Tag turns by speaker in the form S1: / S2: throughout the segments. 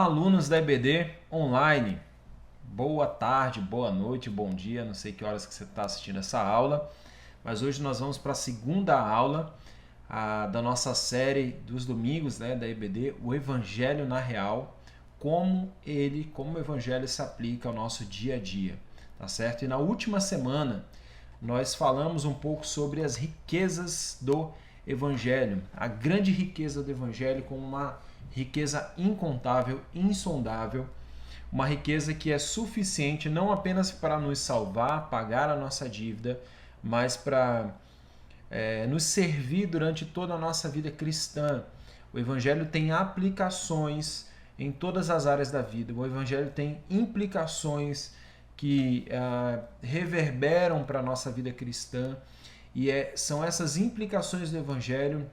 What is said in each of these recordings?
S1: alunos da EBD Online. Boa tarde, boa noite, bom dia, não sei que horas que você está assistindo essa aula, mas hoje nós vamos para a segunda aula da nossa série dos domingos, né, da EBD, o Evangelho na Real, como o Evangelho se aplica ao nosso dia a dia, tá certo? E na última semana nós falamos um pouco sobre as riquezas do Evangelho, a grande riqueza do Evangelho como uma riqueza incontável, insondável, uma riqueza que é suficiente não apenas para nos salvar, pagar a nossa dívida, mas para nos servir durante toda a nossa vida cristã. O Evangelho tem aplicações em todas as áreas da vida. O Evangelho tem implicações que reverberam para a nossa vida cristã. E são essas implicações do Evangelho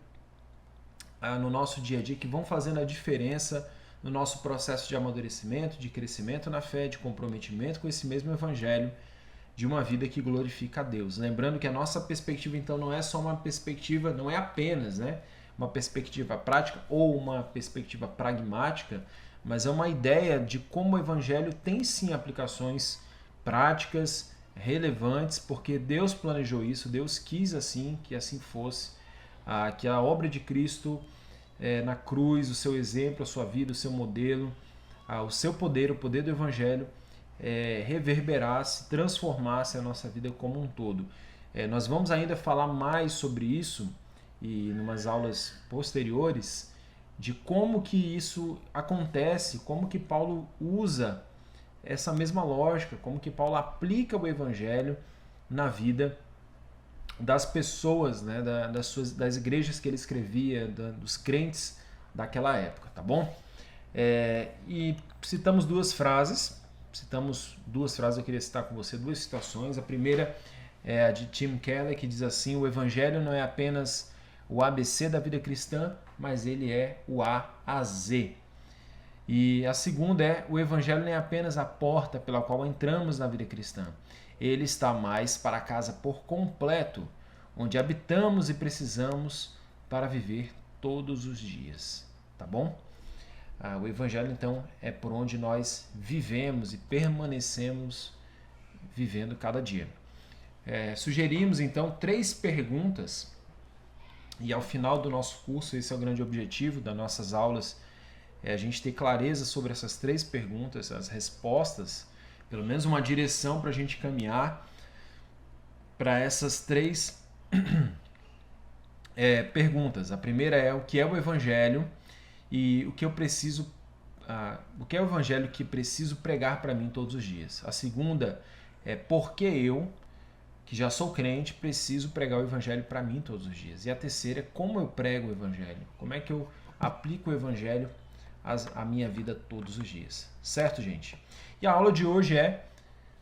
S1: no nosso dia a dia que vão fazendo a diferença no nosso processo de amadurecimento, de crescimento na fé, de comprometimento com esse mesmo Evangelho, de uma vida que glorifica a Deus. Lembrando que a nossa perspectiva, então, não é só uma perspectiva, não é apenas uma perspectiva prática ou uma perspectiva pragmática, mas é uma ideia de como o Evangelho tem sim aplicações práticas, relevantes, porque Deus planejou isso, Deus quis assim, que assim fosse, que a obra de Cristo na cruz, o seu exemplo, a sua vida, o seu modelo, o seu poder, o poder do Evangelho reverberasse, transformasse a nossa vida como um todo. Nós vamos ainda falar mais sobre isso e em umas aulas posteriores de como que isso acontece, como que Paulo usa essa mesma lógica, como que Paulo aplica o Evangelho na vida das pessoas, né, das igrejas que ele escrevia, dos crentes daquela época, tá bom? E citamos duas frases, eu queria citar com você duas citações. A primeira é a de Tim Keller, que diz assim: o Evangelho não é apenas o ABC da vida cristã, mas ele é o A a Z. E a segunda é: o Evangelho não é apenas a porta pela qual entramos na vida cristã, ele está mais para a casa por completo, onde habitamos e precisamos para viver todos os dias, tá bom? O Evangelho, então, é por onde nós vivemos e permanecemos vivendo cada dia. Sugerimos, então, 3 perguntas, e ao final do nosso curso, esse é o grande objetivo das nossas aulas, a gente ter clareza sobre essas 3 perguntas, as respostas, pelo menos uma direção para a gente caminhar para essas 3 perguntas. A primeira é: o que é o Evangelho e o que é o Evangelho que preciso pregar para mim todos os dias. A segunda é: por que eu, que já sou crente, preciso pregar o Evangelho para mim todos os dias. E a terceira é: como eu prego o Evangelho, como é que eu aplico o Evangelho à minha vida todos os dias. Certo, gente? E a aula de hoje a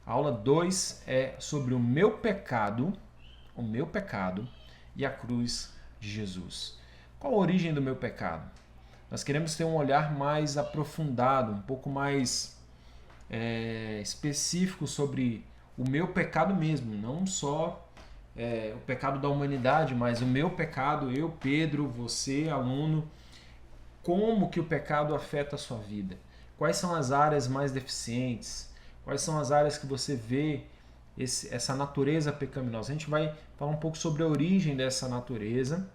S1: aula 2 é sobre o meu pecado e a cruz de Jesus. Qual a origem do meu pecado? Nós queremos ter um olhar mais aprofundado, um pouco mais específico sobre o meu pecado mesmo, não só o pecado da humanidade, mas o meu pecado, eu, Pedro, você, aluno, como que o pecado afeta a sua vida? Quais são as áreas mais deficientes? Quais são as áreas que você vê essa natureza pecaminosa? A gente vai falar um pouco sobre a origem dessa natureza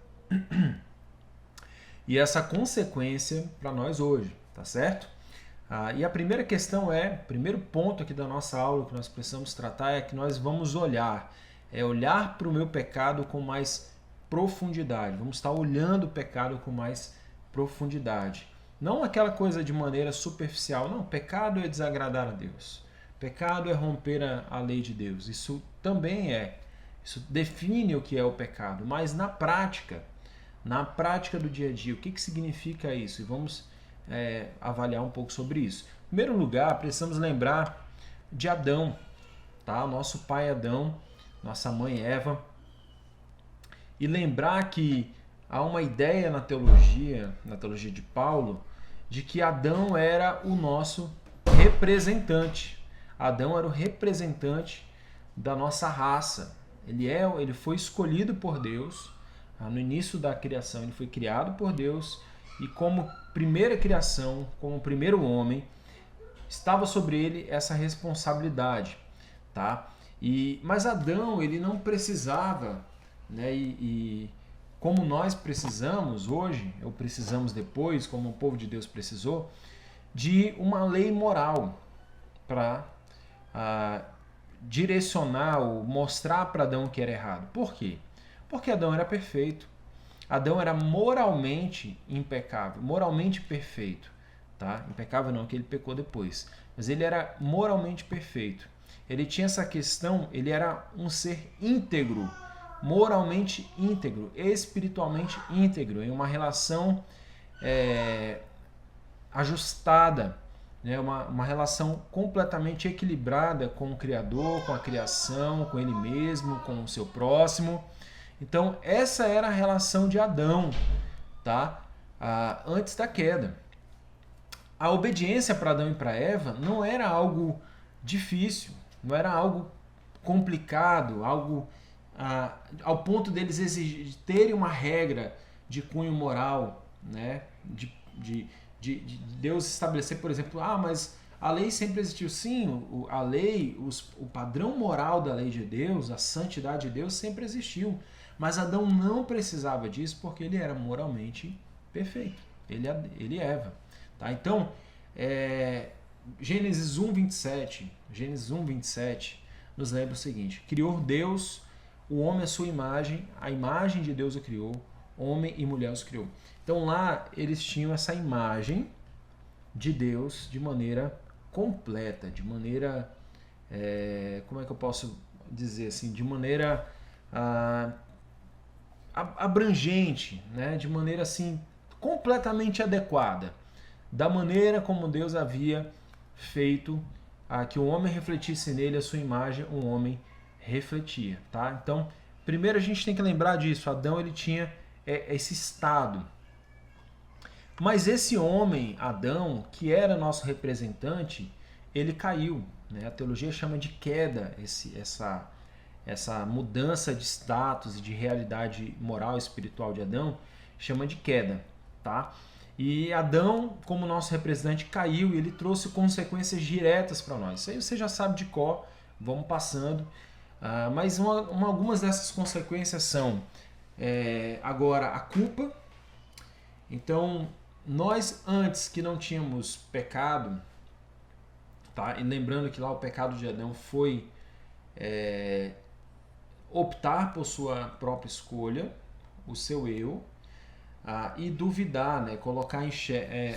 S1: e essa consequência para nós hoje, tá certo? E a primeira questão o primeiro ponto aqui da nossa aula que nós precisamos tratar é que nós vamos olhar para o meu pecado com mais profundidade. Vamos estar olhando o pecado com mais profundidade. Não aquela coisa de maneira superficial. Não, pecado é desagradar a Deus. Pecado é romper a lei de Deus. Isso também isso define o que é o pecado. Mas na prática do dia a dia, o que significa isso? E vamos avaliar um pouco sobre isso. Em primeiro lugar, precisamos lembrar de Adão, tá? Nosso pai Adão, nossa mãe Eva. E lembrar que há uma ideia na teologia de Paulo, de que Adão era o nosso representante. Adão era o representante da nossa raça. Ele foi escolhido por Deus. No início da criação, ele foi criado por Deus e como primeira criação, como primeiro homem, estava sobre ele essa responsabilidade, tá? Mas Adão, ele não precisava, né? E como nós precisamos hoje, ou precisamos depois, como o povo de Deus precisou, de uma lei moral para direcionar ou mostrar para Adão o que era errado. Por quê? Porque Adão era perfeito. Adão era moralmente impecável, moralmente perfeito. Tá? Impecável não, que ele pecou depois. Mas ele era moralmente perfeito. Ele tinha essa questão, ele era um ser íntegro, moralmente íntegro, espiritualmente íntegro, em uma relação ajustada, né? Uma relação completamente equilibrada com o Criador, com a criação, com ele mesmo, com o seu próximo. Então, essa era a relação de Adão, tá? Antes da queda. A obediência para Adão e para Eva não era algo difícil, não era algo complicado, algo ao ponto deles terem uma regra de cunho moral, né? De Deus estabelecer, por exemplo, mas a lei sempre existiu. Sim, a lei, o padrão moral da lei de Deus, a santidade de Deus sempre existiu. Mas Adão não precisava disso porque ele era moralmente perfeito. Ele e Eva. Tá? Então, Gênesis 1:27 nos lembra o seguinte: criou Deus o homem à sua imagem, a imagem de Deus o criou, homem e mulher os criou. Então lá eles tinham essa imagem de Deus de maneira completa, de maneira, como é que eu posso dizer assim, de maneira abrangente, né? De maneira assim completamente adequada, da maneira como Deus havia feito que o homem refletisse nele a sua imagem, o homem refletia, tá? Então, primeiro a gente tem que lembrar disso. Adão, ele tinha esse estado. Mas esse homem, Adão, que era nosso representante, ele caiu, né? A teologia chama de queda essa mudança de status e de realidade moral e espiritual de Adão, chama de queda, tá? E Adão, como nosso representante, caiu e ele trouxe consequências diretas para nós. Isso aí você já sabe de cor, vamos passando. Mas algumas dessas consequências são, agora, a culpa. Então, nós antes que não tínhamos pecado, tá? E lembrando que lá o pecado de Adão foi optar por sua própria escolha, o seu eu, e duvidar, né? Colocar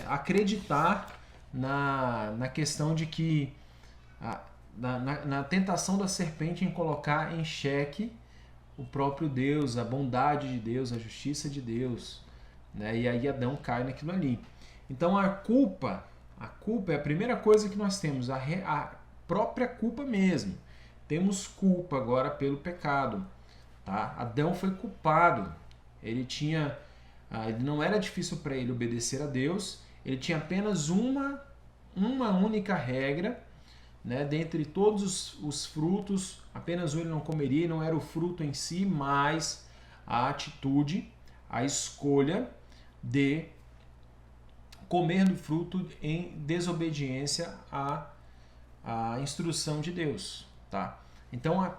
S1: acreditar na questão de que na tentação da serpente em colocar em xeque o próprio Deus, a bondade de Deus, a justiça de Deus, né? E aí Adão cai naquilo ali. Então a culpa é a primeira coisa que nós temos, a própria culpa mesmo. Temos culpa agora pelo pecado, tá? Adão foi culpado. Ele não era difícil para ele obedecer a Deus. Ele tinha apenas uma única regra, né? Dentre todos os frutos, apenas um ele não comeria. Não era o fruto em si, mas a atitude, a escolha de comer do fruto em desobediência à instrução de Deus, tá? Então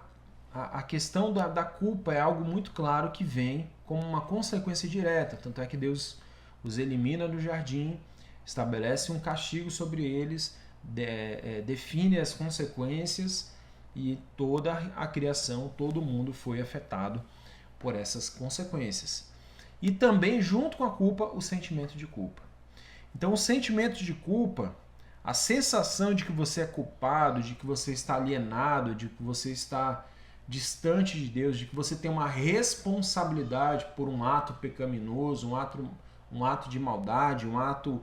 S1: a questão da culpa é algo muito claro que vem como uma consequência direta. Tanto é que Deus os elimina do jardim, estabelece um castigo sobre eles, define as consequências, e toda a criação, todo mundo foi afetado por essas consequências. E também, junto com a culpa, o sentimento de culpa. Então, o sentimento de culpa, a sensação de que você é culpado, de que você está alienado, de que você está distante de Deus, de que você tem uma responsabilidade por um ato pecaminoso, um ato de maldade, um ato,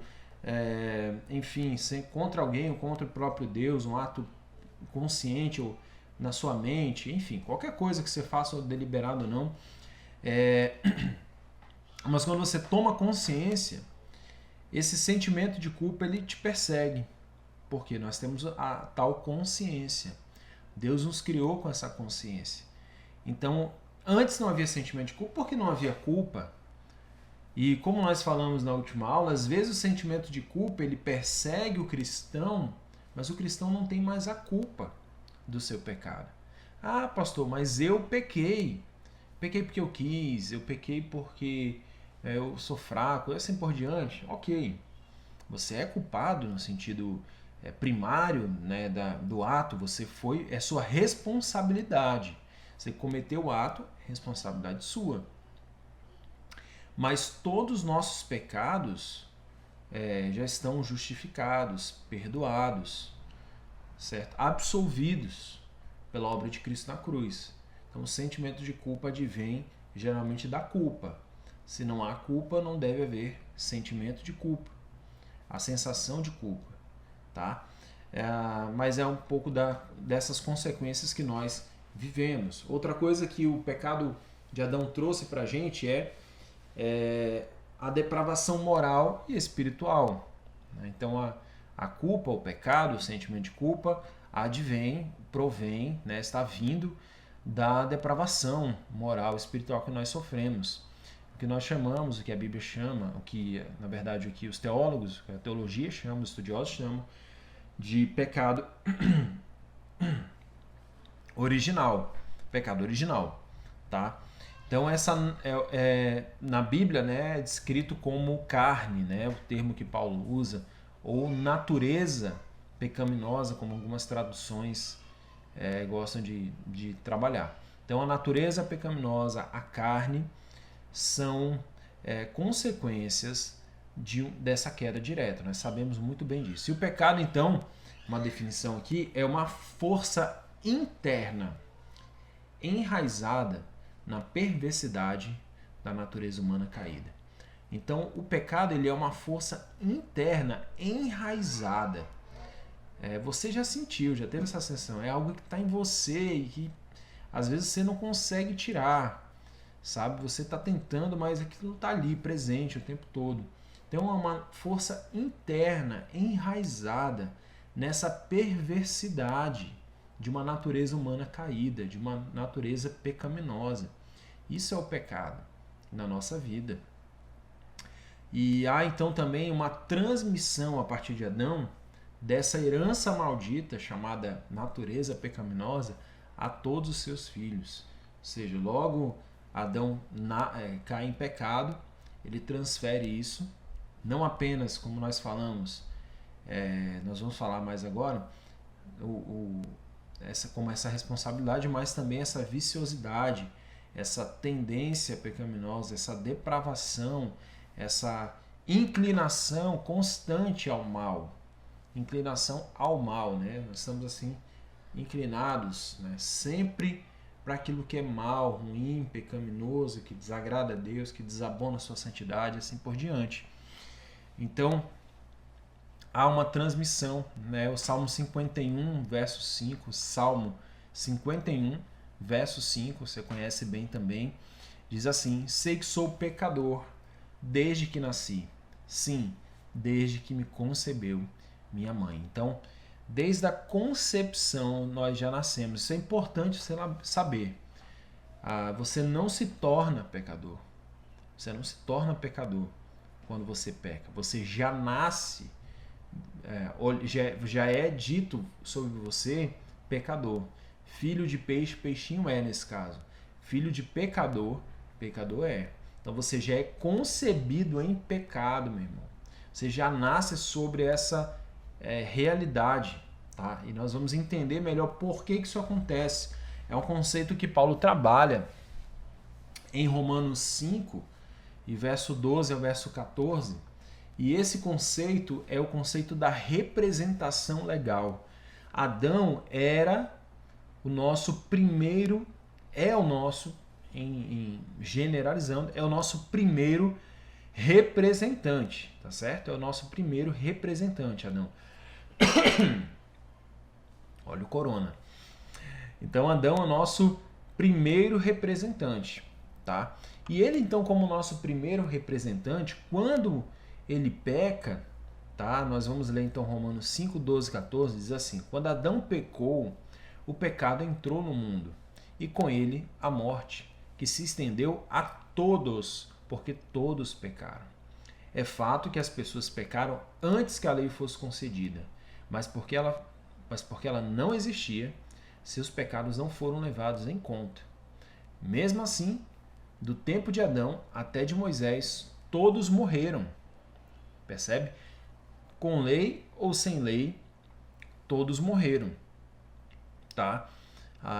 S1: enfim, contra alguém ou contra o próprio Deus, um ato consciente ou na sua mente, enfim, qualquer coisa que você faça, deliberado ou não. Mas quando você toma consciência, esse sentimento de culpa ele te persegue, porque nós temos a tal consciência. Deus nos criou com essa consciência. Então, antes não havia sentimento de culpa. Por que não havia culpa? E como nós falamos na última aula, às vezes o sentimento de culpa ele persegue o cristão, mas o cristão não tem mais a culpa do seu pecado. Ah, pastor, mas eu pequei. Pequei porque eu quis, eu pequei porque eu sou fraco, e assim por diante. Ok, você é culpado no sentido primário, né, do ato, é sua responsabilidade. Você cometeu o ato, responsabilidade sua. Mas todos os nossos pecados já estão justificados, perdoados, certo? Absolvidos pela obra de Cristo na cruz. Então o sentimento de culpa advém geralmente da culpa. Se não há culpa, não deve haver sentimento de culpa, a sensação de culpa, tá? Mas é um pouco dessas consequências que nós vivemos. Outra coisa que o pecado de Adão trouxe para a gente é a depravação moral e espiritual. Então a culpa, o pecado, o sentimento de culpa provém, né, está vindo da depravação moral e espiritual que nós sofremos. O que nós chamamos, o que a Bíblia chama, o que na verdade o que os teólogos, a teologia chama, os estudiosos chamam de pecado original, pecado original, tá? Então essa na Bíblia, né, é descrito como carne, né, o termo que Paulo usa, ou natureza pecaminosa, como algumas traduções gostam de trabalhar. Então a natureza pecaminosa, a carne, são consequências dessa queda direta. Nós sabemos muito bem disso. E o pecado, então, uma definição aqui, é uma força interna enraizada na perversidade da natureza humana caída. Então, o pecado ele é uma força interna enraizada. Você já sentiu, já teve essa sensação. É algo que está em você e que às vezes você não consegue tirar. Sabe? Você está tentando, mas aquilo está ali, presente o tempo todo. Então é uma força interna enraizada nessa perversidade de uma natureza humana caída, de uma natureza pecaminosa. Isso é o pecado na nossa vida. E há então também uma transmissão a partir de Adão dessa herança maldita chamada natureza pecaminosa a todos os seus filhos. Ou seja, logo Adão cai em pecado, ele transfere isso, não apenas, como nós falamos, nós vamos falar mais agora, como essa responsabilidade, mas também essa viciosidade, essa tendência pecaminosa, essa depravação, essa inclinação constante ao mal. Inclinação ao mal, né? Nós estamos assim inclinados, né, sempre para aquilo que é mal, ruim, pecaminoso, que desagrada a Deus, que desabona a sua santidade, assim por diante. Então, há uma transmissão, né? O Salmo 51, verso 5, Salmo 51, verso 5, você conhece bem também, diz assim: sei que sou pecador desde que nasci, sim, desde que me concebeu minha mãe. Então, desde a concepção nós já nascemos. Isso é importante você saber. Você não se torna pecador. Você não se torna pecador quando você peca. Você já nasce, já é dito sobre você pecador. Filho de peixe, peixinho é nesse caso. Filho de pecador, pecador é. Então você já é concebido em pecado, meu irmão. Você já nasce sobre essa realidade, tá? E nós vamos entender melhor por que isso acontece. É um conceito que Paulo trabalha em Romanos 5, e verso 12 ao verso 14. E esse conceito é o conceito da representação legal. Adão era o nosso primeiro, generalizando, é o nosso primeiro representante, tá certo? É o nosso primeiro representante, Adão. Olha o corona. Então Adão é o nosso primeiro representante, tá? E ele então, como nosso primeiro representante, quando ele peca, tá? Nós vamos ler então Romanos 5, 12, 14, diz assim: quando Adão pecou, o pecado entrou no mundo, e com ele a morte, que se estendeu a todos, porque todos pecaram. É fato que as pessoas pecaram antes que a lei fosse concedida, mas porque ela não existia, seus pecados não foram levados em conta. Mesmo assim, do tempo de Adão até de Moisés, todos morreram. Percebe? Com lei ou sem lei, todos morreram. Tá?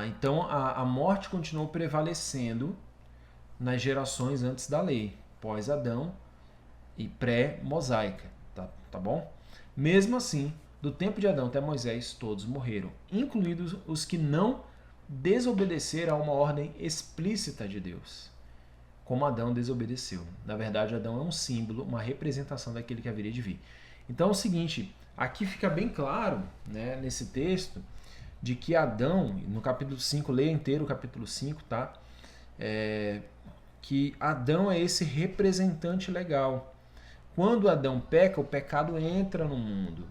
S1: Então a morte continuou prevalecendo nas gerações antes da lei, pós-Adão e pré-mosaica. Tá bom? Mesmo assim, do tempo de Adão até Moisés, todos morreram, incluídos os que não desobedeceram a uma ordem explícita de Deus, como Adão desobedeceu. Na verdade, Adão é um símbolo, uma representação daquele que haveria de vir. Então é o seguinte, aqui fica bem claro, né, nesse texto, de que Adão, no capítulo 5, leia inteiro o capítulo 5, tá? Que Adão é esse representante legal. Quando Adão peca, o pecado entra no mundo.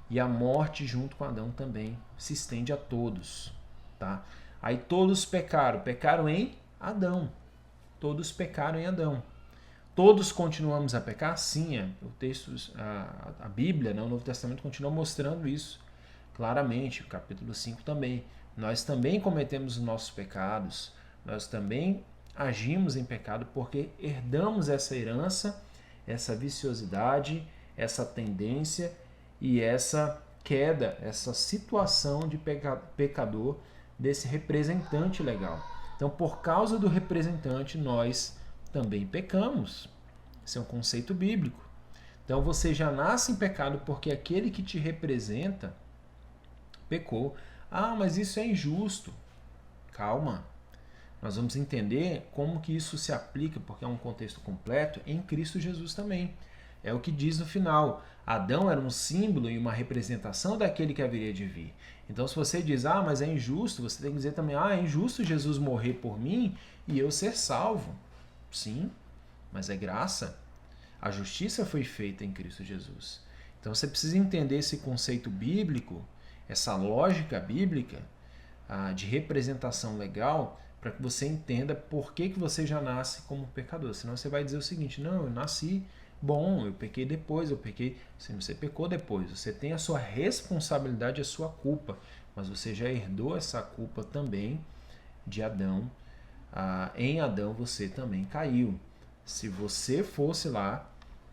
S1: E a morte junto com Adão também se estende a todos. Tá? Aí todos pecaram em Adão. Todos pecaram em Adão. Todos continuamos a pecar? Sim, o texto, a Bíblia, né, o Novo Testamento continua mostrando isso claramente, o capítulo 5 também. Nós também cometemos os nossos pecados, nós também agimos em pecado porque herdamos essa herança, essa viciosidade, essa tendência e essa queda, essa situação de pecador desse representante legal. Então, por causa do representante, nós também pecamos. Esse é um conceito bíblico. Então, você já nasce em pecado porque aquele que te representa pecou. Ah, mas isso é injusto. Calma. Nós vamos entender como que isso se aplica, porque é um contexto completo, em Cristo Jesus também. É o que diz no final. Adão era um símbolo e uma representação daquele que haveria de vir. Então, se você diz, mas é injusto, você tem que dizer também, é injusto Jesus morrer por mim e eu ser salvo. Sim, mas é graça. A justiça foi feita em Cristo Jesus. Então, você precisa entender esse conceito bíblico, essa lógica bíblica de representação legal, para que você entenda por que você já nasce como pecador. Senão você vai dizer o seguinte, não, eu nasci bom, eu pequei depois, eu pequei. Você pecou depois, você tem a sua responsabilidade, a sua culpa, mas você já herdou essa culpa também de Adão. Em Adão você também caiu. Se você fosse lá,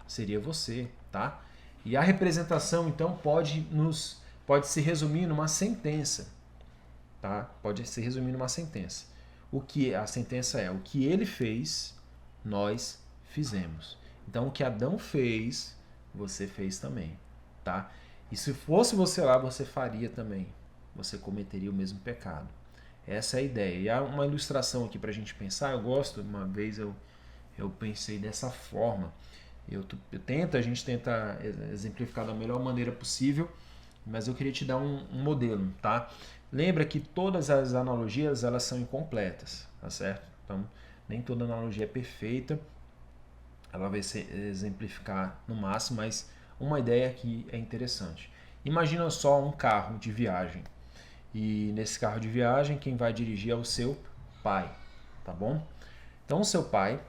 S1: seria você, tá? E a representação, então, pode se resumir numa sentença, tá? Pode se resumir numa sentença. A sentença é: o que ele fez, nós fizemos. Então, o que Adão fez, você fez também, tá? E se fosse você lá, você faria também. Você cometeria o mesmo pecado. Essa é a ideia. E há uma ilustração aqui para a gente pensar. Eu gosto, uma vez eu pensei dessa forma. A gente tenta exemplificar da melhor maneira possível, mas eu queria te dar um modelo, tá? Lembra que todas as analogias, elas são incompletas, tá certo? Então, nem toda analogia é perfeita, ela vai exemplificar no máximo, mas uma ideia aqui é interessante. Imagina só um carro de viagem, e nesse carro de viagem, quem vai dirigir é o seu pai, tá bom? Então, o seu pai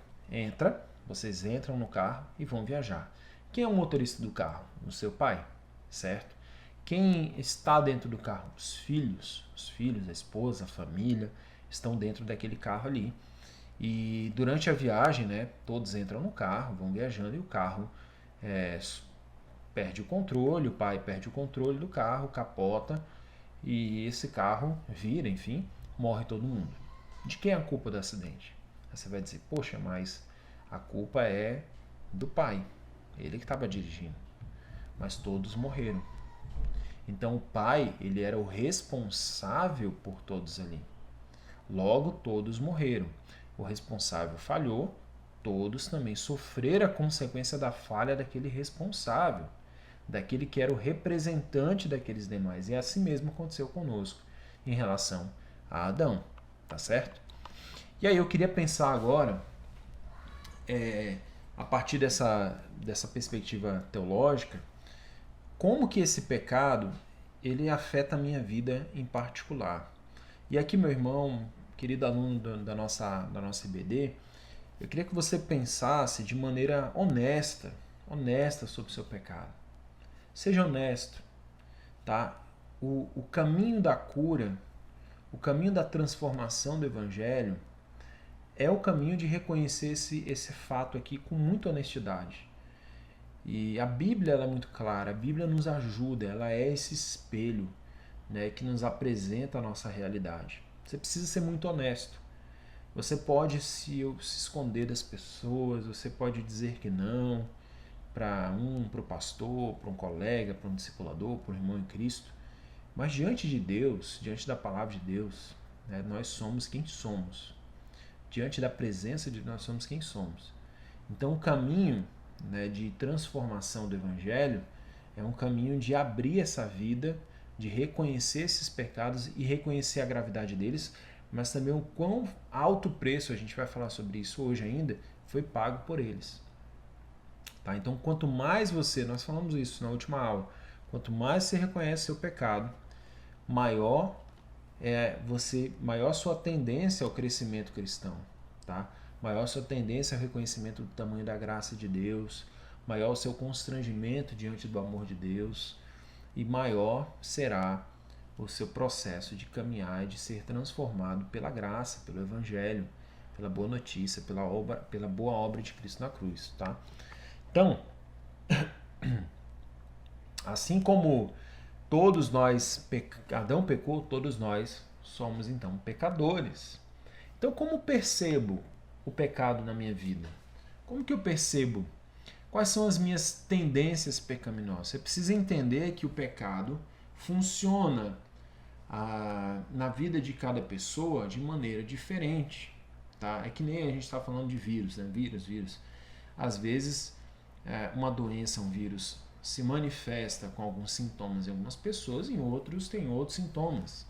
S1: vocês entram no carro e vão viajar. Quem é o motorista do carro? O seu pai, certo? Quem está dentro do carro? Os filhos, a esposa, a família, estão dentro daquele carro ali. E durante a viagem, né, todos entram no carro, vão viajando e o carro perde o controle, o pai perde o controle do carro, capota e esse carro vira, enfim, morre todo mundo. De quem é a culpa do acidente? Aí você vai dizer, poxa, mas a culpa é do pai, ele que estava dirigindo, mas todos morreram. Então o pai, ele era o responsável por todos ali. Logo, todos morreram. O responsável falhou, todos também sofreram a consequência da falha daquele responsável, daquele que era o representante daqueles demais. E assim mesmo aconteceu conosco em relação a Adão, tá certo? E aí eu queria pensar agora, a partir dessa perspectiva teológica, como que esse pecado ele afeta a minha vida em particular. E aqui, meu irmão, querido aluno da nossa IBD, eu queria que você pensasse de maneira honesta sobre o seu pecado. Seja honesto, tá? O caminho da cura, o caminho da transformação do Evangelho é o caminho de reconhecer esse fato aqui com muita honestidade. E a Bíblia ela é muito clara, a Bíblia nos ajuda, ela é esse espelho, né, que nos apresenta a nossa realidade. Você precisa ser muito honesto. Você pode se esconder das pessoas, você pode dizer que não para o pastor, para um colega, para um discipulador, para um irmão em Cristo. Mas diante de Deus, diante da palavra de Deus, né, nós somos quem somos. Diante da presença de Deus, nós somos quem somos. Então o caminho, né, de transformação do Evangelho é um caminho de abrir essa vida, de reconhecer esses pecados e reconhecer a gravidade deles, mas também o quão alto preço, a gente vai falar sobre isso hoje ainda, foi pago por eles. Tá? Então, quanto mais nós falamos isso na última aula, quanto mais você reconhece seu pecado, maior sua tendência ao crescimento cristão, tá? Maior sua tendência ao reconhecimento do tamanho da graça de Deus, maior o seu constrangimento diante do amor de Deus e maior será o seu processo de caminhar e de ser transformado pela graça, pelo Evangelho, pela boa notícia, pela boa obra de Cristo na cruz, tá? Então, assim como todos nós, Adão pecou, todos nós somos então pecadores. Então, como percebo o pecado na minha vida? Como que eu percebo? Quais são as minhas tendências pecaminosas? Você precisa entender que o pecado funciona na vida de cada pessoa de maneira diferente. Tá? É que nem a gente está falando de vírus, né? Vírus. Às vezes, uma doença, um vírus, se manifesta com alguns sintomas em algumas pessoas, em outros tem outros sintomas.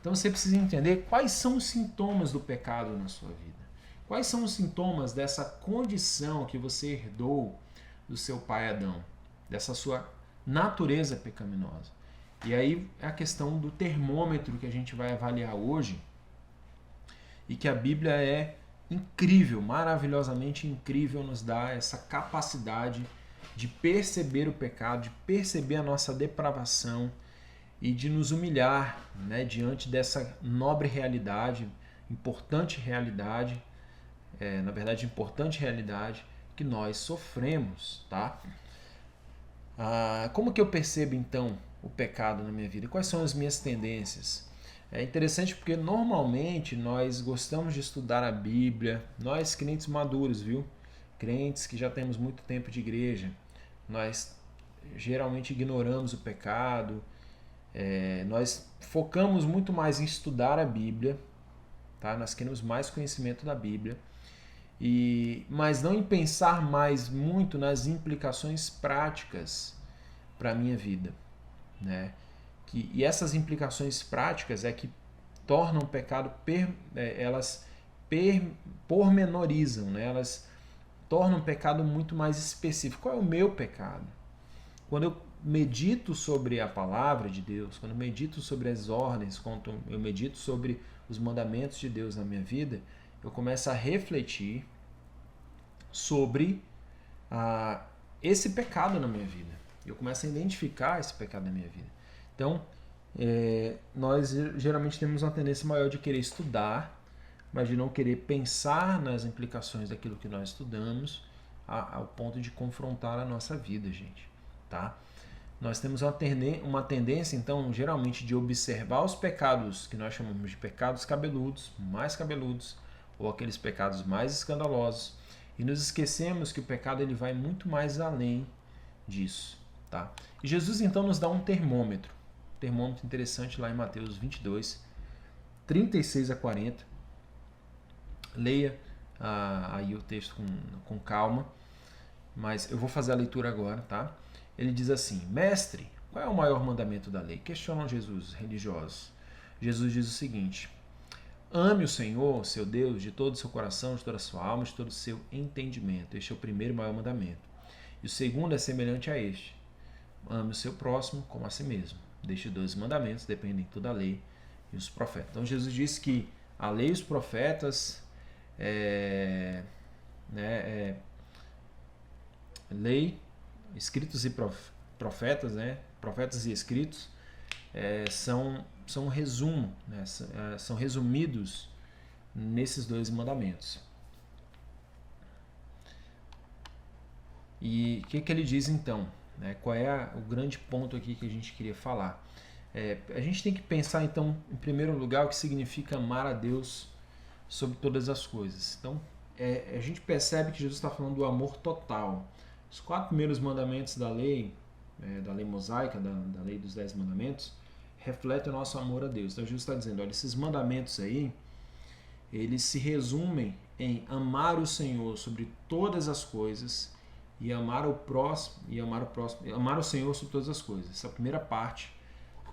S1: Então você precisa entender quais são os sintomas do pecado na sua vida. Quais são os sintomas dessa condição que você herdou do seu pai Adão, dessa sua natureza pecaminosa. E aí é a questão do termômetro que a gente vai avaliar hoje e que a Bíblia é incrível, maravilhosamente incrível, nos dá essa capacidade de perceber o pecado, de perceber a nossa depravação e de nos humilhar, né, diante dessa nobre realidade, importante realidade que nós sofremos, tá? Como que eu percebo então o pecado na minha vida? Quais são as minhas tendências? É interessante porque normalmente nós gostamos de estudar a Bíblia, nós crentes maduros, viu? Crentes que já temos muito tempo de igreja, nós geralmente ignoramos o pecado, nós focamos muito mais em estudar a Bíblia, tá? Nós queremos mais conhecimento da Bíblia, mas não em pensar mais muito nas implicações práticas para a minha vida, né? E essas implicações práticas é que tornam o pecado, elas pormenorizam, né? Elas tornam o pecado muito mais específico. Qual é o meu pecado? Quando eu medito sobre a palavra de Deus, quando eu medito sobre as ordens, quando eu medito sobre os mandamentos de Deus na minha vida, eu começo a refletir sobre esse pecado na minha vida. Eu começo a identificar esse pecado na minha vida. Então, nós geralmente temos uma tendência maior de querer estudar, mas de não querer pensar nas implicações daquilo que nós estudamos, ao ponto de confrontar a nossa vida, gente. Tá? Nós temos uma tendência, então, geralmente, de observar os pecados que nós chamamos de pecados cabeludos, mais cabeludos, ou aqueles pecados mais escandalosos, e nos esquecemos que o pecado ele vai muito mais além disso. Tá? E Jesus, então, nos dá um termômetro interessante lá em Mateus 22, 36 a 40. Leia aí o texto com calma, mas eu vou fazer a leitura agora, tá? Ele diz assim: Mestre, qual é o maior mandamento da lei? Questionam Jesus, religiosos. Jesus diz o seguinte: ame o Senhor, seu Deus, de todo o seu coração, de toda a sua alma, de todo o seu entendimento. Este é o primeiro e maior mandamento. E o segundo é semelhante a este: ame o seu próximo como a si mesmo. Destes dois mandamentos dependem toda a lei e os profetas. Então Jesus disse que a lei e os profetas né? Lei, escritos e profetas, né? Profetas e escritos são um resumo, né? São resumidos nesses 2 mandamentos. E o que ele diz então? Né? Qual é o grande ponto aqui que a gente queria falar? A gente tem que pensar então, em primeiro lugar, o que significa amar a Deus sobre todas as coisas. Então, a gente percebe que Jesus está falando do amor total. Os 4 primeiros mandamentos da lei mosaica, da lei dos 10 mandamentos, refletem o nosso amor a Deus. Então Jesus está dizendo, olha, esses mandamentos aí, eles se resumem em amar o Senhor sobre todas as coisas e amar o Senhor sobre todas as coisas. Essa é a primeira parte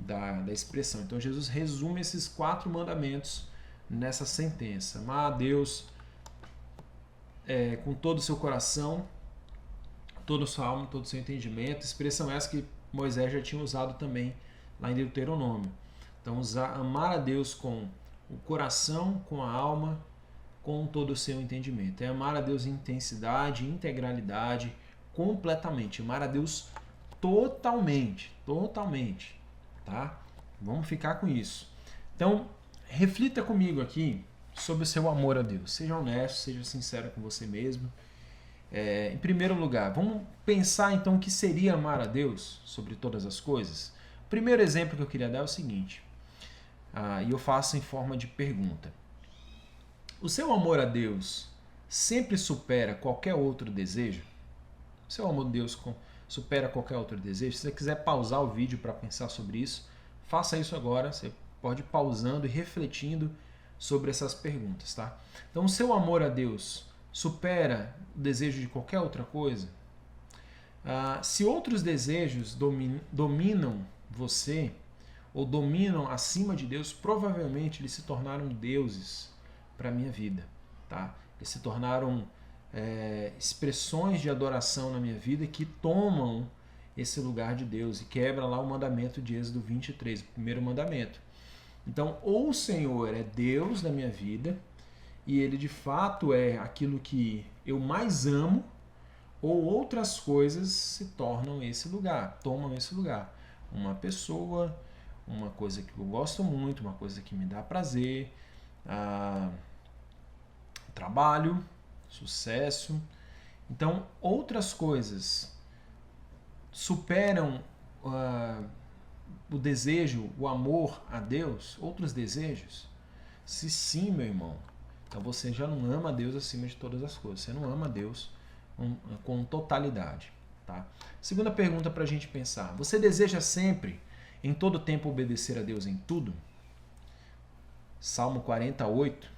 S1: da expressão. Então Jesus resume esses 4 mandamentos nessa sentença. Amar a Deus com todo o seu coração, toda a sua alma, todo o seu entendimento. Expressão essa que Moisés já tinha usado também lá em Deuteronômio. Então, amar a Deus com o coração, com a alma, com todo o seu entendimento. É amar a Deus em intensidade, integralidade, completamente. Amar a Deus totalmente, totalmente. Tá? Vamos ficar com isso. Então, reflita comigo aqui sobre o seu amor a Deus. Seja honesto, seja sincero com você mesmo. Em primeiro lugar, vamos pensar então o que seria amar a Deus sobre todas as coisas. O primeiro exemplo que eu queria dar é o seguinte, e eu faço em forma de pergunta. O seu amor a Deus sempre supera qualquer outro desejo? O seu amor a Deus supera qualquer outro desejo? Se você quiser pausar o vídeo para pensar sobre isso, faça isso agora. Você pode ir pausando e refletindo sobre essas perguntas, tá? Então, o seu amor a Deus supera o desejo de qualquer outra coisa? Se outros desejos dominam você, ou dominam acima de Deus, provavelmente eles se tornaram deuses para a minha vida. Tá? Eles se tornaram expressões de adoração na minha vida que tomam esse lugar de Deus e quebram lá o mandamento de Êxodo 23, o primeiro mandamento. Então, ou o Senhor é Deus da minha vida, e Ele de fato é aquilo que eu mais amo, ou outras coisas se tornam esse lugar, tomam esse lugar. Uma pessoa, uma coisa que eu gosto muito, uma coisa que me dá prazer, trabalho, sucesso. Então, outras coisas superam o desejo, o amor a Deus, outros desejos? Se sim, meu irmão, então você já não ama a Deus acima de todas as coisas. Você não ama a Deus com totalidade. Tá? Segunda pergunta para a gente pensar. Você deseja sempre, em todo tempo, obedecer a Deus em tudo? Salmo 48.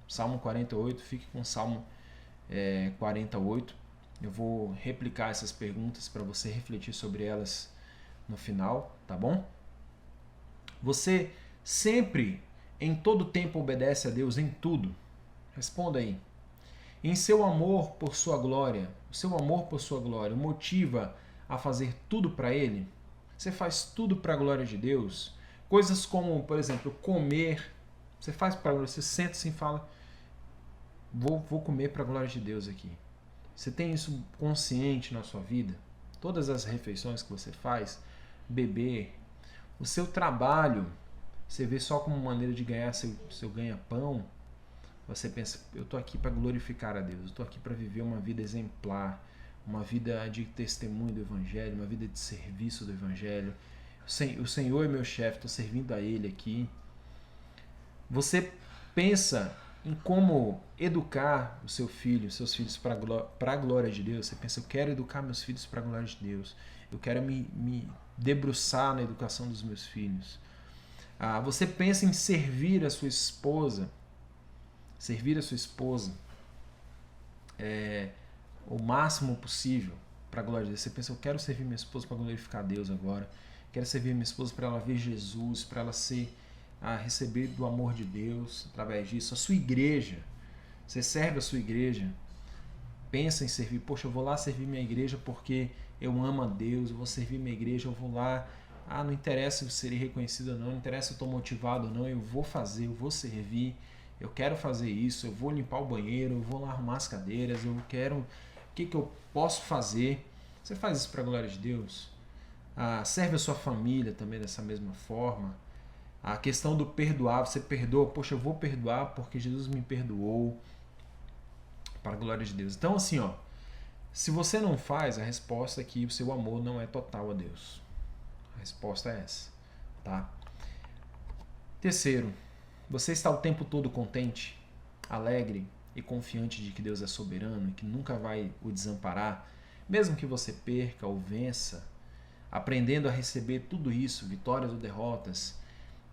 S1: Salmo 48, fique com Salmo 48. Eu vou replicar essas perguntas para você refletir sobre elas no final, tá bom? Você sempre, em todo tempo, obedece a Deus em tudo? Responda aí. Em seu amor por sua glória, o seu amor por sua glória o motiva a fazer tudo para Ele? Você faz tudo para a glória de Deus? Coisas como, por exemplo, comer. Você faz para a glória, você senta assim e fala, vou comer para a glória de Deus aqui. Você tem isso consciente na sua vida? Todas as refeições que você faz, beber, o seu trabalho, você vê só como maneira de ganhar seu ganha-pão? Você pensa, eu estou aqui para glorificar a Deus, eu estou aqui para viver uma vida exemplar, uma vida de testemunho do Evangelho, uma vida de serviço do Evangelho. O Senhor é meu chefe, estou servindo a Ele aqui. Você pensa em como educar o seu filho, os seus filhos para a glória de Deus? Você pensa, eu quero educar meus filhos para a glória de Deus, eu quero me debruçar na educação dos meus filhos. Você pensa em servir a sua esposa, o máximo possível para a glória de Deus. Você pensa, eu quero servir minha esposa para glorificar a Deus agora, quero servir minha esposa para ela ver Jesus, para ela receber do amor de Deus através disso. A sua igreja, você serve a sua igreja, pensa em servir, poxa, eu vou lá servir minha igreja porque eu amo a Deus, eu vou servir minha igreja, eu vou lá, não interessa se eu serei reconhecido ou não, não interessa se eu estou motivado ou não, eu vou fazer, eu vou servir, eu quero fazer isso, eu vou limpar o banheiro, eu vou lá arrumar as cadeiras, eu quero, o que eu posso fazer? Você faz isso para a glória de Deus? Serve a sua família também dessa mesma forma? A questão do perdoar, você perdoa, poxa, eu vou perdoar porque Jesus me perdoou, para a glória de Deus. Então assim, ó, se você não faz, a resposta é que o seu amor não é total a Deus. A resposta é essa, tá? Terceiro, você está o tempo todo contente, alegre e confiante de que Deus é soberano e que nunca vai o desamparar, mesmo que você perca ou vença, aprendendo a receber tudo isso, vitórias ou derrotas,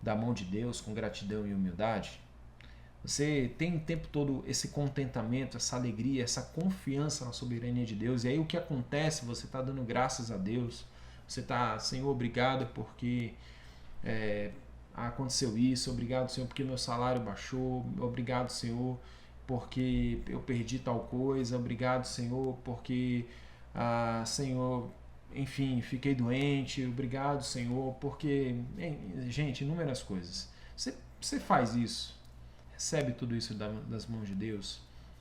S1: da mão de Deus com gratidão e humildade? Você tem o tempo todo esse contentamento, essa alegria, essa confiança na soberania de Deus. E aí o que acontece? Você está dando graças a Deus. Você está, Senhor, obrigado porque aconteceu isso. Obrigado, Senhor, porque meu salário baixou. Obrigado, Senhor, porque eu perdi tal coisa. Obrigado, Senhor, porque, Senhor, enfim, fiquei doente. Obrigado, Senhor, porque, gente, inúmeras coisas. Você faz isso. Recebe tudo isso das mãos de Deus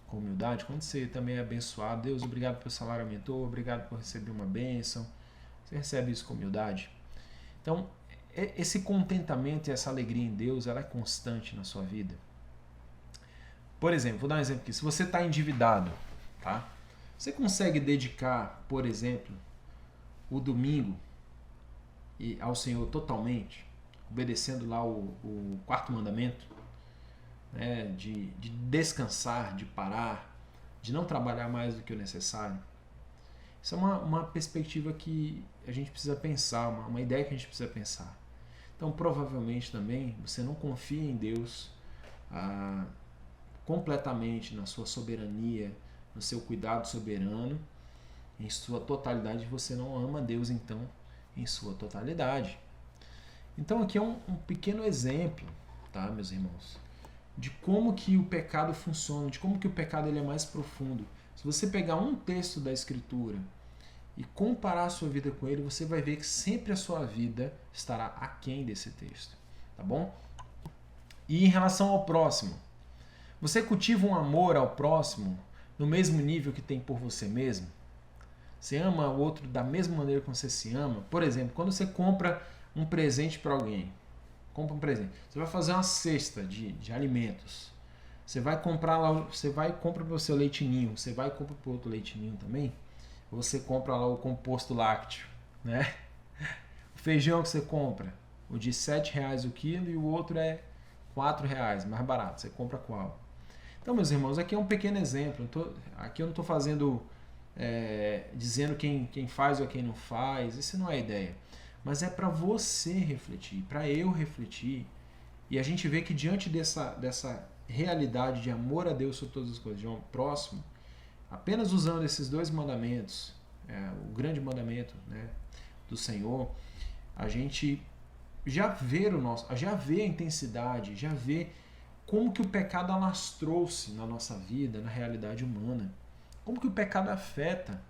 S1: com humildade. Quando você também é abençoado, Deus, obrigado pelo salário aumentou, obrigado por receber uma bênção. Você recebe isso com humildade. Então, esse contentamento e essa alegria em Deus, ela é constante na sua vida. Por exemplo, vou dar um exemplo aqui. Se você está endividado, tá? Você consegue dedicar, por exemplo, o domingo ao Senhor totalmente, obedecendo lá o quarto mandamento? De descansar, de parar, de não trabalhar mais do que o necessário. Isso é uma perspectiva que a gente precisa pensar, uma ideia que a gente precisa pensar. Então, provavelmente também, você não confia em Deus completamente na sua soberania, no seu cuidado soberano, em sua totalidade. Você não ama Deus, então, em sua totalidade. Então, aqui é um pequeno exemplo, tá, meus irmãos, de como que o pecado funciona, de como que o pecado ele é mais profundo. Se você pegar um texto da Escritura e comparar a sua vida com ele, você vai ver que sempre a sua vida estará aquém desse texto, tá bom? E em relação ao próximo, você cultiva um amor ao próximo no mesmo nível que tem por você mesmo? Você ama o outro da mesma maneira que você se ama? Por exemplo, quando você compra um presente para alguém, compra um presente. Você vai fazer uma cesta de alimentos. Você vai comprar lá, você vai compra para o seu leite ninho, você vai compra para o outro leite ninho também. Ou você compra lá o composto lácteo, né? O feijão que você compra, o de R$7 o quilo e o outro é R$4, mais barato. Você compra qual? Então, meus irmãos, aqui é um pequeno exemplo. Aqui eu não estou fazendo dizendo quem faz ou quem não faz. Isso não é a ideia. Mas é para você refletir, para eu refletir. E a gente vê que diante dessa realidade de amor a Deus sobre todas as coisas, de um próximo, apenas usando esses dois mandamentos, o grande mandamento, né, do Senhor, a gente já vê a intensidade, já vê como que o pecado alastrou-se na nossa vida, na realidade humana. Como que o pecado afeta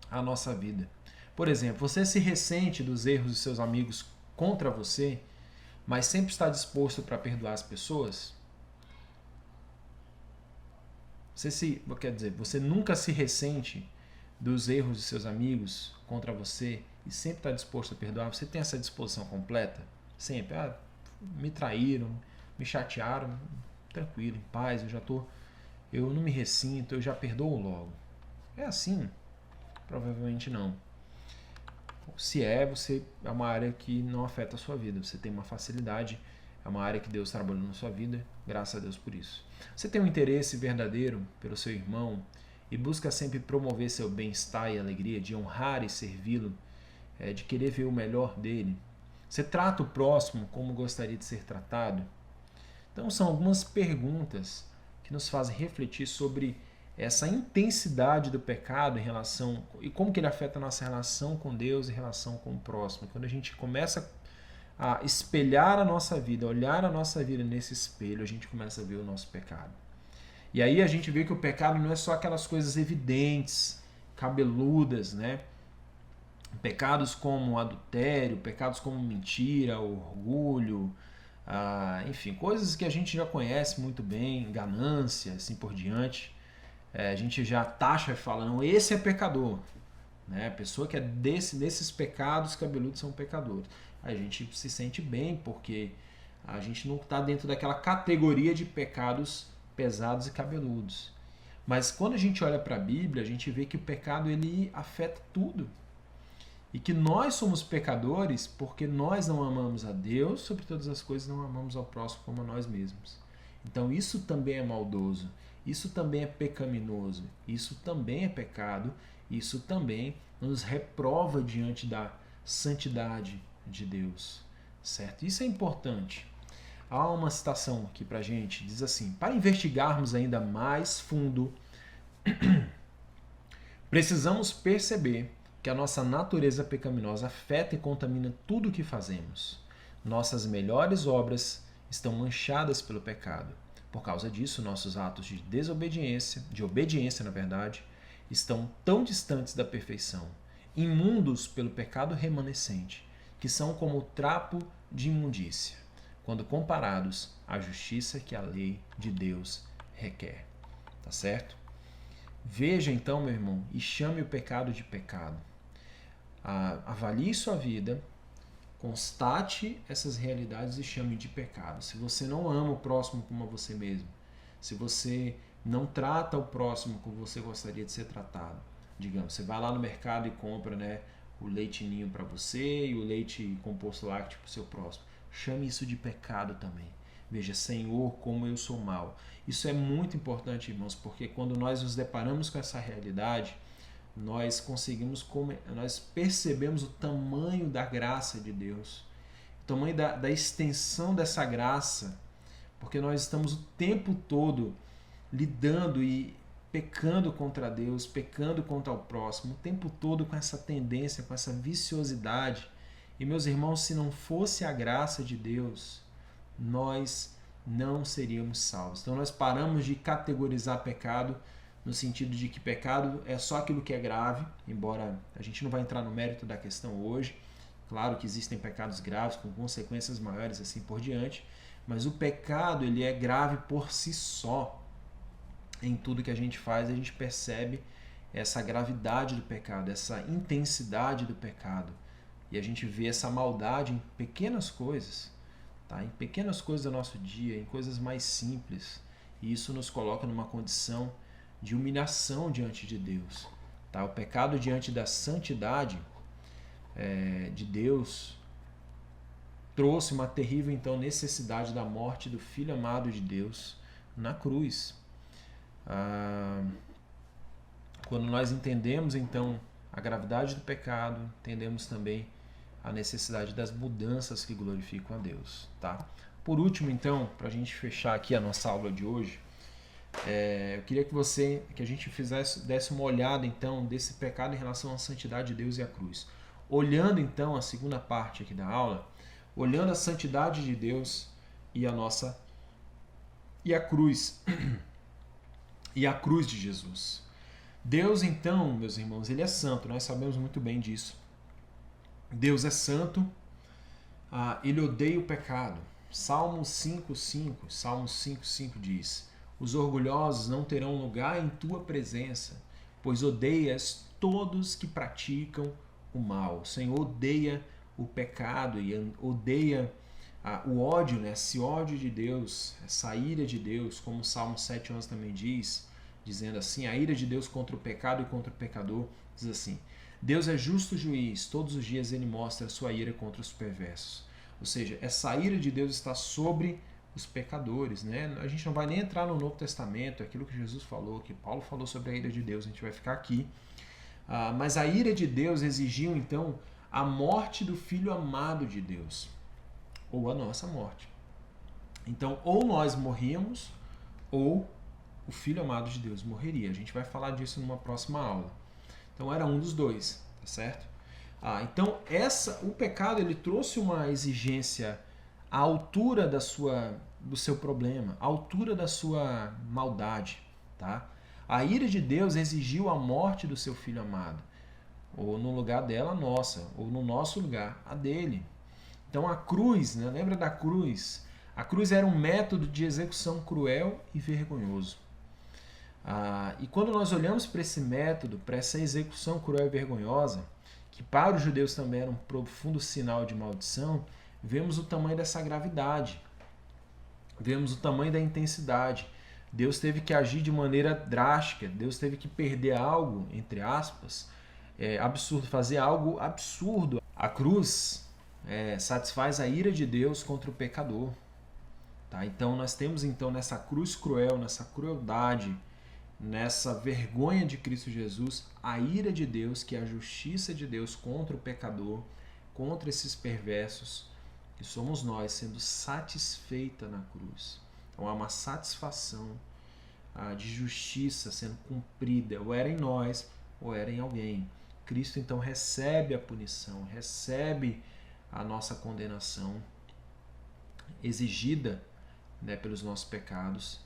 S1: a nossa vida. Por exemplo, você se ressente dos erros de seus amigos contra você, mas sempre está disposto para perdoar as pessoas? Você nunca se ressente dos erros de seus amigos contra você e sempre está disposto a perdoar? Você tem essa disposição completa? Sempre. Me traíram, me chatearam, tranquilo, em paz, eu não me ressinto, eu já perdoo logo. É assim? Provavelmente não. Se é uma área que não afeta a sua vida, você tem uma facilidade, é uma área que Deus trabalhou na sua vida, graças a Deus por isso. Você tem um interesse verdadeiro pelo seu irmão e busca sempre promover seu bem-estar e alegria, de honrar e servi-lo, de querer ver o melhor dele. Você trata o próximo como gostaria de ser tratado? Então são algumas perguntas que nos fazem refletir sobre essa intensidade do pecado em relação e como que ele afeta a nossa relação com Deus e relação com o próximo. Quando a gente começa a espelhar a nossa vida, olhar a nossa vida nesse espelho, a gente começa a ver o nosso pecado. E aí a gente vê que o pecado não é só aquelas coisas evidentes, cabeludas, né? Pecados como adultério, pecados como mentira, orgulho, enfim, coisas que a gente já conhece muito bem, ganância, assim por diante. A gente já taxa e fala, não, esse é pecador. Né? A pessoa que é desses pecados cabeludos são pecadores. A gente se sente bem porque a gente não está dentro daquela categoria de pecados pesados e cabeludos. Mas quando a gente olha para a Bíblia, a gente vê que o pecado ele afeta tudo. E que nós somos pecadores porque nós não amamos a Deus, sobre todas as coisas não amamos ao próximo como a nós mesmos. Então isso também é maldoso, isso também é pecaminoso, isso também é pecado, isso também nos reprova diante da santidade de Deus, certo? Isso é importante. Há uma citação aqui pra gente, diz assim: para investigarmos ainda mais fundo, precisamos perceber que a nossa natureza pecaminosa afeta e contamina tudo o que fazemos. Nossas melhores obras estão manchadas pelo pecado. Por causa disso, nossos atos de desobediência, de obediência, na verdade, estão tão distantes da perfeição, imundos pelo pecado remanescente, que são como o trapo de imundícia, quando comparados à justiça que a lei de Deus requer. Tá certo? Veja então, meu irmão, e chame o pecado de pecado. Avalie sua vida, constate essas realidades e chame de pecado. Se você não ama o próximo como a você mesmo, se você não trata o próximo como você gostaria de ser tratado, digamos, você vai lá no mercado e compra, né, o leite ninho para você e o leite composto lácteo para o seu próximo. Chame isso de pecado também. Veja, Senhor, como eu sou mau. Isso é muito importante, irmãos, porque quando nós nos deparamos com essa realidade, nós percebemos o tamanho da graça de Deus, o tamanho da extensão dessa graça, porque nós estamos o tempo todo lidando e pecando contra Deus, pecando contra o próximo, o tempo todo com essa tendência, com essa viciosidade. E meus irmãos, se não fosse a graça de Deus, nós não seríamos salvos. Então nós paramos de categorizar pecado no sentido de que pecado é só aquilo que é grave, embora a gente não vai entrar no mérito da questão hoje. Claro que existem pecados graves com consequências maiores assim por diante, mas o pecado ele é grave por si só. Em tudo que a gente faz, a gente percebe essa gravidade do pecado, essa intensidade do pecado. E a gente vê essa maldade em pequenas coisas, tá? Em pequenas coisas do nosso dia, em coisas mais simples. E isso nos coloca numa condição de humilhação diante de Deus. Tá? O pecado diante da santidade de Deus trouxe uma terrível então necessidade da morte do Filho amado de Deus na cruz. Quando nós entendemos então a gravidade do pecado, entendemos também a necessidade das mudanças que glorificam a Deus. Tá? Por último então, para a gente fechar aqui a nossa aula de hoje, eu queria que a gente desse uma olhada então desse pecado em relação à santidade de Deus e à cruz. Olhando então a segunda parte aqui da aula, olhando a santidade de Deus e a cruz e a cruz de Jesus. Deus então, meus irmãos, ele é santo, nós sabemos muito bem disso. Deus é santo, ele odeia o pecado. Salmo 5:5 diz: os orgulhosos não terão lugar em tua presença, pois odeias todos que praticam o mal. O Senhor odeia o pecado e odeia o ódio, né? Esse ódio de Deus, essa ira de Deus, como o Salmo 7:11 também diz, dizendo assim, a ira de Deus contra o pecado e contra o pecador, diz assim: Deus é justo juiz, todos os dias ele mostra a sua ira contra os perversos. Ou seja, essa ira de Deus está sobre os pecadores, né? A gente não vai nem entrar no Novo Testamento, aquilo que Jesus falou, que Paulo falou sobre a ira de Deus, a gente vai ficar aqui. Mas a ira de Deus exigiu então a morte do Filho amado de Deus, ou a nossa morte. Então, ou nós morríamos, ou o Filho amado de Deus morreria. A gente vai falar disso numa próxima aula. Então, era um dos dois, tá certo? Então, o pecado ele trouxe uma exigência à altura do seu problema, à altura da sua maldade, tá? A ira de Deus exigiu a morte do seu Filho amado, ou no lugar dela, a nossa, ou no nosso lugar, a dele. Então a cruz, né? Lembra da cruz? A cruz era um método de execução cruel e vergonhoso. E quando nós olhamos para esse método, para essa execução cruel e vergonhosa, que para os judeus também era um profundo sinal de maldição, vemos o tamanho dessa gravidade, vemos o tamanho da intensidade. Deus teve que agir de maneira drástica, Deus teve que perder algo, entre aspas, absurdo, fazer algo absurdo. A cruz satisfaz a ira de Deus contra o pecador. Tá? Então nós temos nessa cruz cruel, nessa crueldade, nessa vergonha de Cristo Jesus, a ira de Deus, que é a justiça de Deus contra o pecador, contra esses perversos, que somos nós, sendo satisfeita na cruz. Então há uma satisfação de justiça sendo cumprida, ou era em nós, ou era em alguém. Cristo então recebe a punição, recebe a nossa condenação exigida, né, pelos nossos pecados.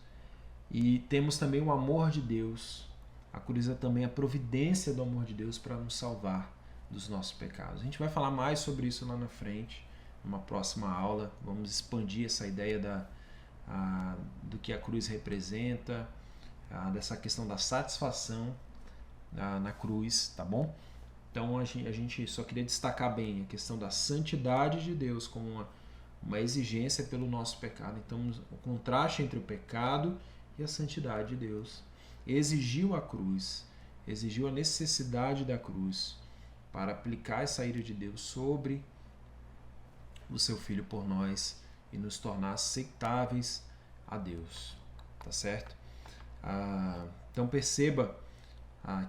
S1: E temos também o amor de Deus. A cruz é também a providência do amor de Deus para nos salvar dos nossos pecados. A gente vai falar mais sobre isso lá na frente, numa próxima aula. Vamos expandir essa ideia do que a cruz representa, dessa questão da satisfação na cruz, tá bom? Então a gente só queria destacar bem a questão da santidade de Deus como uma exigência pelo nosso pecado. Então o contraste entre o pecado e a santidade de Deus exigiu a cruz, exigiu a necessidade da cruz para aplicar essa ira de Deus sobre o seu Filho por nós e nos tornar aceitáveis a Deus, tá certo? Então perceba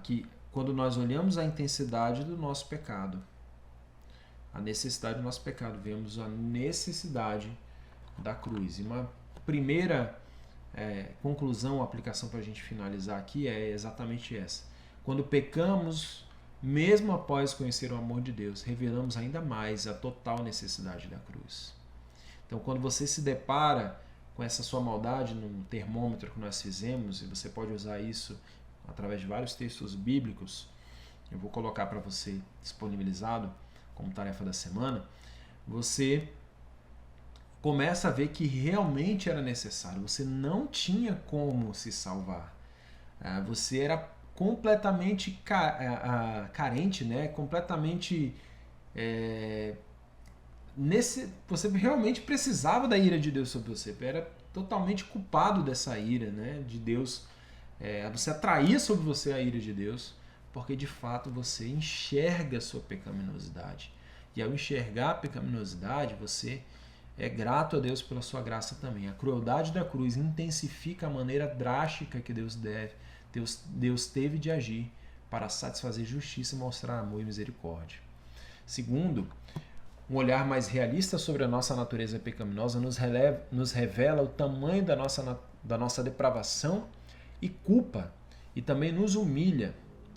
S1: que quando nós olhamos a intensidade do nosso pecado, a necessidade do nosso pecado, vemos a necessidade da cruz. E uma primeira conclusão, aplicação para a gente finalizar aqui é exatamente essa. Quando pecamos, mesmo após conhecer o amor de Deus, revelamos ainda mais a total necessidade da cruz. Então, quando você se depara com essa sua maldade no termômetro que nós fizemos, e você pode usar isso através de vários textos bíblicos, eu vou colocar para você disponibilizado como tarefa da semana, você começa a ver que realmente era necessário. Você não tinha como se salvar. Você era completamente carente, né? Completamente você realmente precisava da ira de Deus sobre você. Era totalmente culpado dessa ira, né, de Deus. Você atraía sobre você a ira de Deus, porque de fato você enxerga a sua pecaminosidade. E ao enxergar a pecaminosidade, você é grato a Deus pela sua graça também. A crueldade da cruz intensifica a maneira drástica que Deus teve de agir para satisfazer justiça e mostrar amor e misericórdia. Segundo, um olhar mais realista sobre a nossa natureza pecaminosa nos revela o tamanho da nossa depravação e culpa, e também nos humilha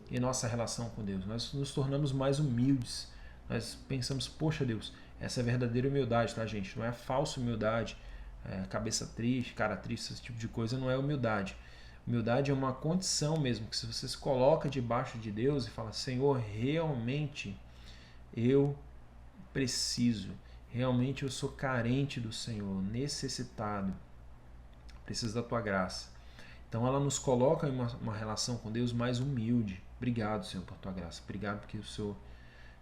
S1: em nossa relação com Deus. Nós nos tornamos mais humildes. Nós pensamos, poxa Deus, essa é a verdadeira humildade, tá, gente? Não é a falsa humildade, cabeça triste, cara triste, esse tipo de coisa não é humildade. Humildade é uma condição mesmo, que se você se coloca debaixo de Deus e fala, Senhor, realmente eu preciso, realmente eu sou carente do Senhor, necessitado, preciso da Tua graça. Então ela nos coloca em uma relação com Deus mais humilde. Obrigado, Senhor, por Tua graça. Obrigado porque o Senhor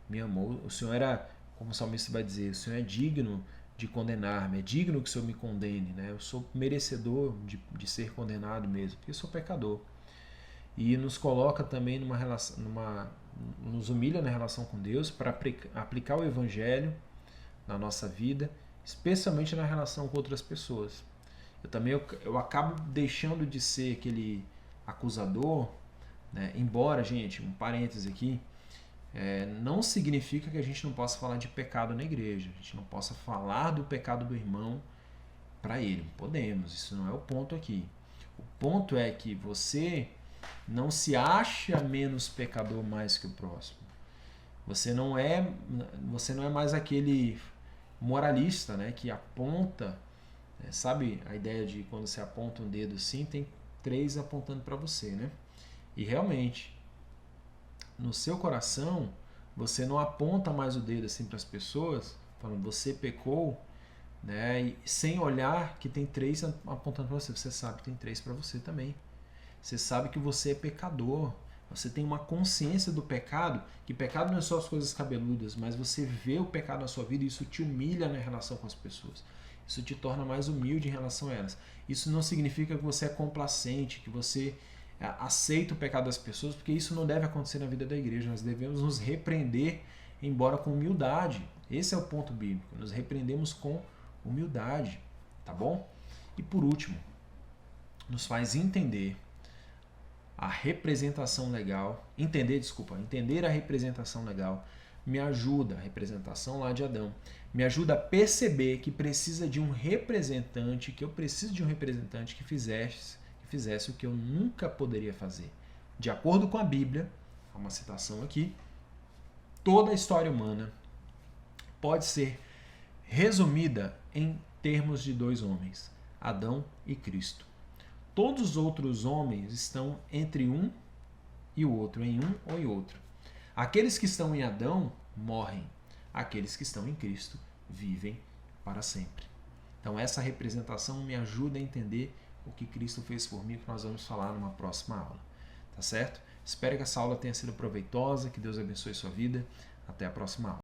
S1: me amou. O Senhor era, como o salmista vai dizer, o Senhor é digno de condenar-me, é digno que o Senhor me condene, né? Eu sou merecedor de ser condenado mesmo, porque eu sou pecador. E nos coloca também nos humilha na relação com Deus para aplicar o Evangelho na nossa vida, especialmente na relação com outras pessoas. Eu acabo deixando de ser aquele acusador, né? Embora, gente, um parêntese aqui, não significa que a gente não possa falar de pecado na igreja, a gente não possa falar do pecado do irmão para ele. Podemos, isso não é o ponto aqui. O ponto é que você não se acha menos pecador mais que o próximo. Você não é mais aquele moralista, né, que aponta, sabe a ideia de quando você aponta um dedo assim, tem 3 apontando para você, né? E realmente, no seu coração, você não aponta mais o dedo assim para as pessoas, falando, você pecou, né? E sem olhar que tem 3 apontando para você. Você sabe que tem 3 para você também. Você sabe que você é pecador. Você tem uma consciência do pecado, que pecado não é só as coisas cabeludas, mas você vê o pecado na sua vida e isso te humilha na relação com as pessoas. Isso te torna mais humilde em relação a elas. Isso não significa que você é complacente, que você aceita o pecado das pessoas, porque isso não deve acontecer na vida da igreja. Nós devemos nos repreender, embora com humildade. Esse é o ponto bíblico. Nos repreendemos com humildade, tá bom? E por último, nos faz entender a representação legal, entender a representação legal, me ajuda, a representação lá de Adão, me ajuda a perceber que precisa de um representante, que eu preciso de um representante que fizesse o que eu nunca poderia fazer. De acordo com a Bíblia, há uma citação aqui, toda a história humana pode ser resumida em termos de 2 homens, Adão e Cristo. Todos os outros homens estão entre um e o outro, em um ou em outro. Aqueles que estão em Adão morrem. Aqueles que estão em Cristo vivem para sempre. Então essa representação me ajuda a entender o que Cristo fez por mim, que nós vamos falar numa próxima aula. Tá certo? Espero que essa aula tenha sido proveitosa, que Deus abençoe sua vida. Até a próxima aula.